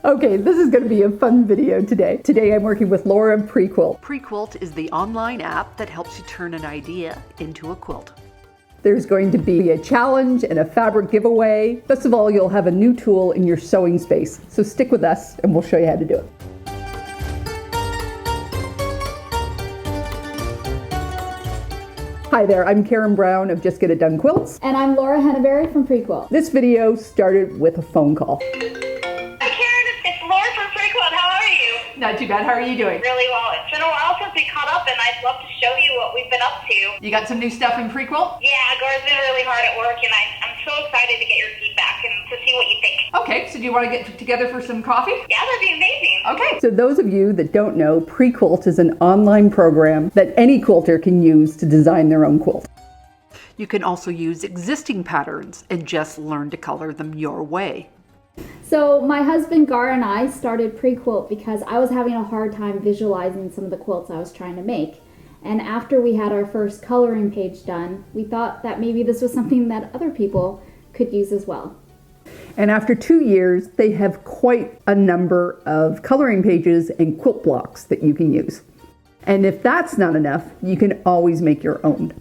Okay, this is going to be a fun video today. Today I'm working with Laura of Prequilt. Prequilt is the online app that helps you turn an idea into a quilt. There's going to be a challenge and a fabric giveaway. First of all, you'll have a new tool in your sewing space. So stick with us and we'll show you how to do it. Hi there, I'm Karen Brown of Just Get It Done Quilts. And I'm Laura Henneberry from Prequilt. This video started with a phone call. Not too bad. How are you doing? Really well. It's been a while since we caught up, and I'd love to show you what we've been up to. You got some new stuff in Prequilt? Yeah, Gora's been really hard at work, and I'm so excited to get your feedback and to see what you think. Okay, so do you want to get together for some coffee? Yeah, that'd be amazing. Okay. So those of you that don't know, Prequilt is an online program that any quilter can use to design their own quilt. You can also use existing patterns and just learn to color them your way. So my husband Gar and I started Prequilt because I was having a hard time visualizing some of the quilts I was trying to make. And after we had our first coloring page done, we thought that maybe this was something that other people could use as well. And after 2 years, they have quite a number of coloring pages and quilt blocks that you can use. And if that's not enough, you can always make your own.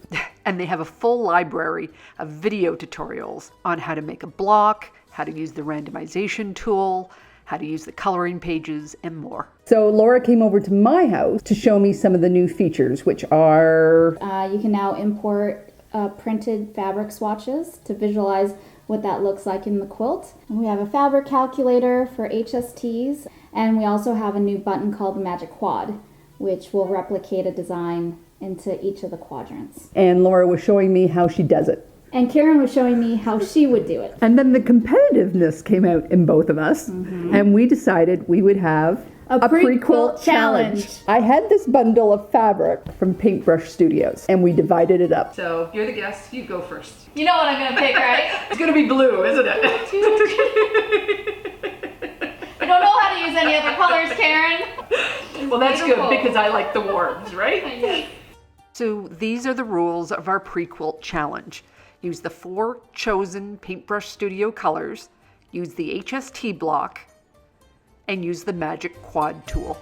And they have a full library of video tutorials on how to make a block, how to use the randomization tool, how to use the coloring pages, and more. So Laura came over to my house to show me some of the new features, which are... You can now import printed fabric swatches to visualize what that looks like in the quilt. And we have a fabric calculator for HSTs, and we also have a new button called the Magic Quad, which will replicate a design into each of the quadrants. And Laura was showing me how she does it. And Karen was showing me how she would do it. And then the competitiveness came out in both of us, and we decided we would have a Prequilt challenge. I had this bundle of fabric from Paintbrush Studios, and we divided it up. So you're the guest, you go first. You know what I'm going to pick, right? It's going to be blue, isn't it? I don't know how to use any other colors, Karen. Well, that's good because I like the warms, right? Yes. So these are the rules of our Prequilt challenge. Use the 4 chosen Paintbrush Studio colors, use the HST block, and use the Magic Quad tool.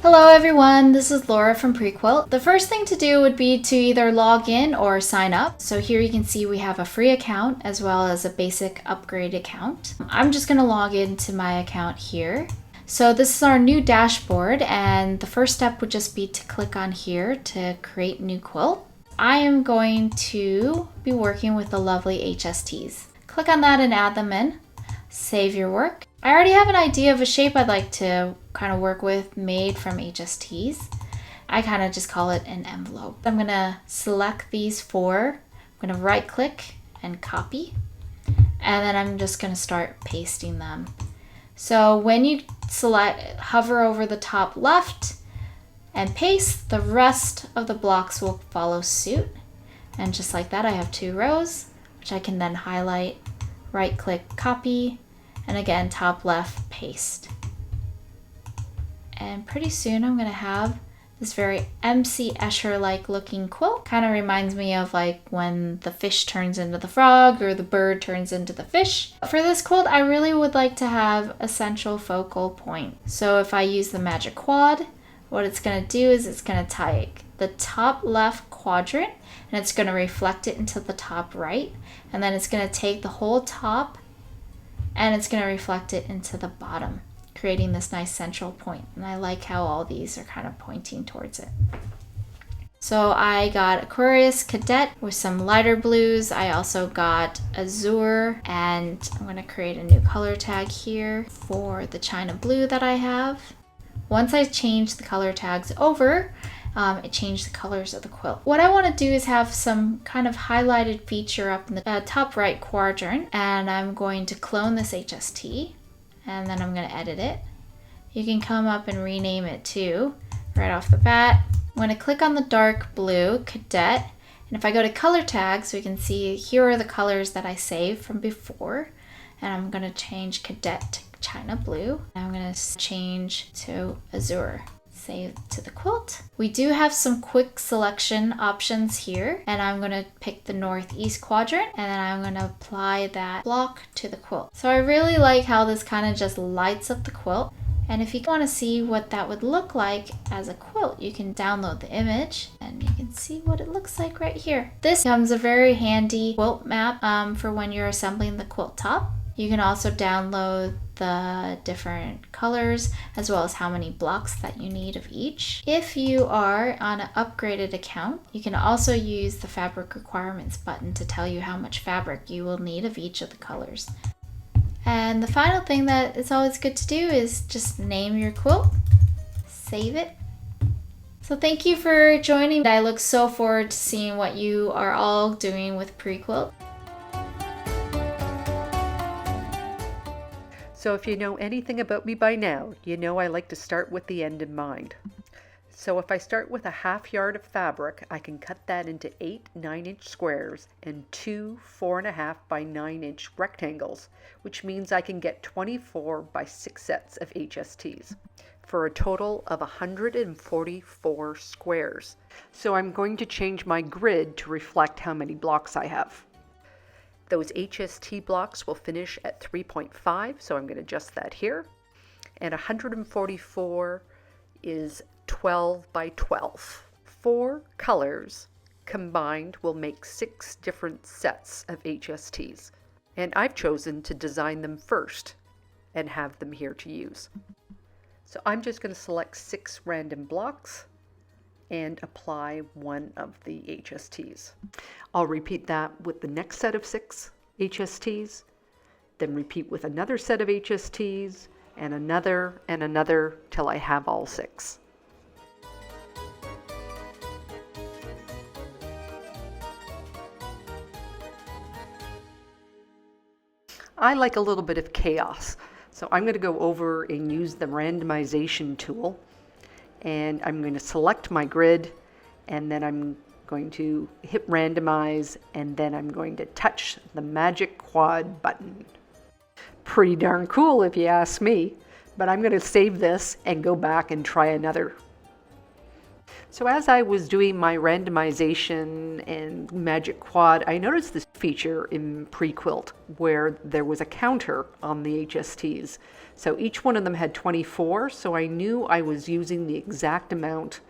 Hello everyone, this is Laura from Prequilt. The first thing to do would be to either log in or sign up. So here you can see we have a free account as well as a basic upgrade account. I'm just going to log into my account here. So this is our new dashboard, and the first step would just be to click on here to create new quilt. I am going to be working with the lovely HSTs. Click on that and add them in. Save your work. I already have an idea of a shape I'd like to kind of work with made from HSTs. I kind of just call it an envelope. I'm going to select these 4. I'm going to right click and copy, and then I'm just going to start pasting them. So when you hover over the top left and paste, the rest of the blocks will follow suit. And just like that, I have 2 rows, which I can then highlight, right click, copy, and again, top left, paste. And pretty soon I'm gonna have this very MC Escher-like looking quilt. Kind of reminds me of like when the fish turns into the frog or the bird turns into the fish. For this quilt, I really would like to have a central focal point. So if I use the Magic Quad, what it's gonna do is it's gonna take the top left quadrant and it's gonna reflect it into the top right. And then it's gonna take the whole top and it's gonna reflect it into the bottom, creating this nice central point. And I like how all these are kind of pointing towards it. So I got Aquarius Cadet with some lighter blues. I also got Azure, and I'm gonna create a new color tag here for the China Blue that I have. Once I change the color tags over, it changed the colors of the quilt. What I want to do is have some kind of highlighted feature up in the top right quadrant, and I'm going to clone this HST, and then I'm going to edit it. You can come up and rename it too, right off the bat. I'm going to click on the dark blue, Cadet, and if I go to color tags, we can see here are the colors that I saved from before, and I'm going to change Cadet to China Blue. I'm going to change to Azure. Save to the quilt. We do have some quick selection options here, and I'm going to pick the northeast quadrant, and then I'm going to apply that block to the quilt. So I really like how this kind of just lights up the quilt. And if you want to see what that would look like as a quilt, you can download the image and you can see what it looks like right here. This becomes a very handy quilt map for when you're assembling the quilt top. You can also download the different colors as well as how many blocks that you need of each. If you are on an upgraded account, you can also use the fabric requirements button to tell you how much fabric you will need of each of the colors. And the final thing that it's always good to do is just name your quilt, save it. So thank you for joining. I look so forward to seeing what you are all doing with Prequilt. So if you know anything about me by now, you know I like to start with the end in mind. So if I start with a ½ yard of fabric, I can cut that into 8 9-inch squares and 2 4.5 by 9-inch rectangles, which means I can get 24 by 6 sets of HSTs for a total of 144 squares. So I'm going to change my grid to reflect how many blocks I have. Those HST blocks will finish at 3.5, so I'm going to adjust that here. And 144 is 12 by 12. 4 colors combined will make 6 different sets of HSTs. And I've chosen to design them first and have them here to use. So I'm just going to select 6 random blocks and apply one of the HSTs. I'll repeat that with the next set of 6 HSTs, then repeat with another set of HSTs, and another till I have all 6. I like a little bit of chaos, so I'm going to go over and use the randomization tool, and I'm going to select my grid, and then I'm going to hit randomize, and then I'm going to touch the magic quad button. Pretty darn cool if you ask me, but I'm going to save this and go back and try another. So as I was doing my randomization and magic quad, I noticed this feature in Prequilt where there was a counter on the HSTs. So each one of them had 24, so I knew I was using the exact amount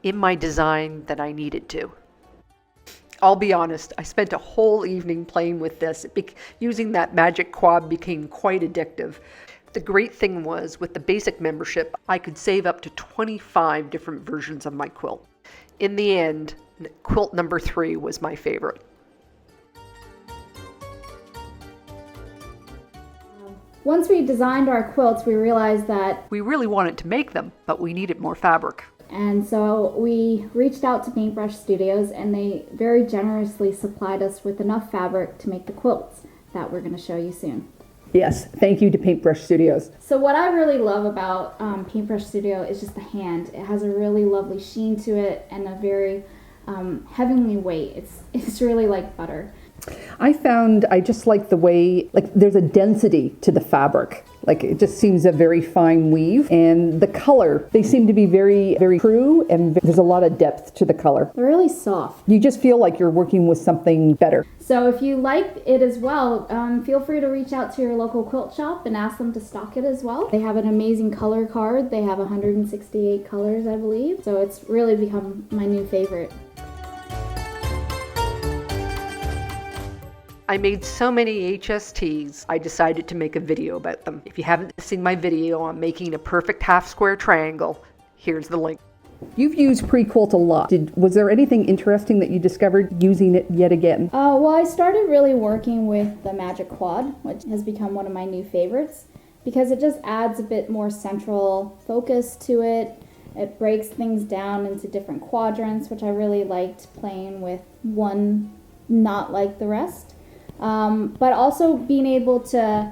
in my design that I needed to. I'll be honest, I spent a whole evening playing with this. Using that magic quad became quite addictive. The great thing was, with the basic membership, I could save up to 25 different versions of my quilt. In the end, quilt number 3 was my favorite. Once we designed our quilts, we realized that We really wanted to make them, but we needed more fabric. And so we reached out to Paintbrush Studios, and they very generously supplied us with enough fabric to make the quilts that we're going to show you soon. Yes, thank you to Paintbrush Studios. So what I really love about Paintbrush Studio is just the hand. It has a really lovely sheen to it and a very heavenly weight. It's really like butter. I just like the way, there's a density to the fabric. It just seems a very fine weave, and the color, they seem to be very, very true, and there's a lot of depth to the color. They're really soft. You just feel like you're working with something better. So if you like it as well, feel free to reach out to your local quilt shop and ask them to stock it as well. They have an amazing color card. They have 168 colors, I believe. So it's really become my new favorite. I made so many HSTs, I decided to make a video about them. If you haven't seen my video on making a perfect half square triangle, here's the link. You've used Prequilt a lot. Was there anything interesting that you discovered using it yet again? Well, I started really working with the Magic Quad, which has become one of my new favorites, because it just adds a bit more central focus to it. It breaks things down into different quadrants, which I really liked playing with one not like the rest. But also being able to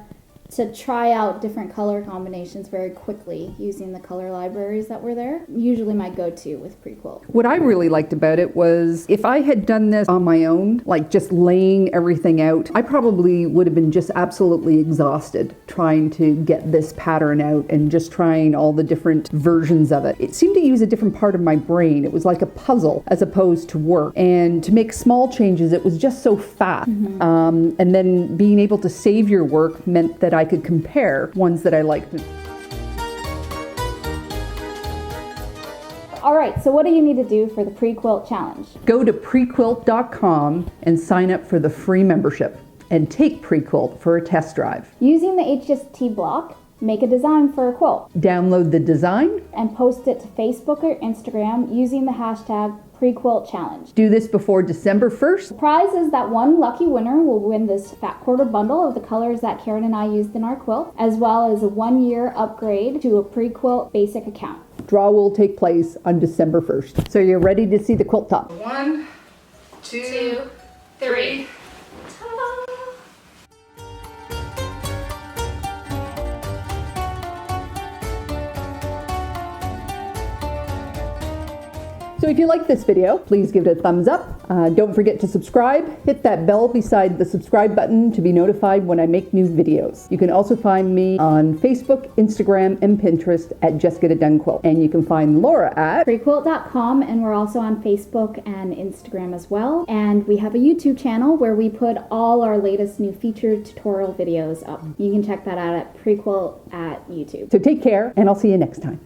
to try out different color combinations very quickly using the color libraries that were there. Usually my go-to with Prequilt. What I really liked about it was if I had done this on my own, like just laying everything out, I probably would have been just absolutely exhausted trying to get this pattern out and just trying all the different versions of it. It seemed to use a different part of my brain. It was like a puzzle as opposed to work. And to make small changes, it was just so fast. And then being able to save your work meant that I could compare ones that I liked. All right, so what do you need to do for the Prequilt challenge? Go to Prequilt.com and sign up for the free membership and take Prequilt for a test drive. Using the HST block, make a design for a quilt Download the design. and post it to Facebook or Instagram using the hashtag Prequilt challenge. Do this before December 1st. The prize is that one lucky winner will win this fat quarter bundle of the colors that Karen and I used in our quilt, as well as a 1-year upgrade to a Prequilt basic account. Draw will take place on December 1st. So you're ready to see the quilt top. 1, 2, 3. So if you like this video, please give it a thumbs up. Don't forget to subscribe. Hit that bell beside the subscribe button to be notified when I make new videos. You can also find me on Facebook, Instagram, and Pinterest at Just Get It Done Quilt. And you can find Laura at Prequilt.com, and we're also on Facebook and Instagram as well. And we have a YouTube channel where we put all our latest new featured tutorial videos up. You can check that out at Prequilt at YouTube. So take care, and I'll see you next time.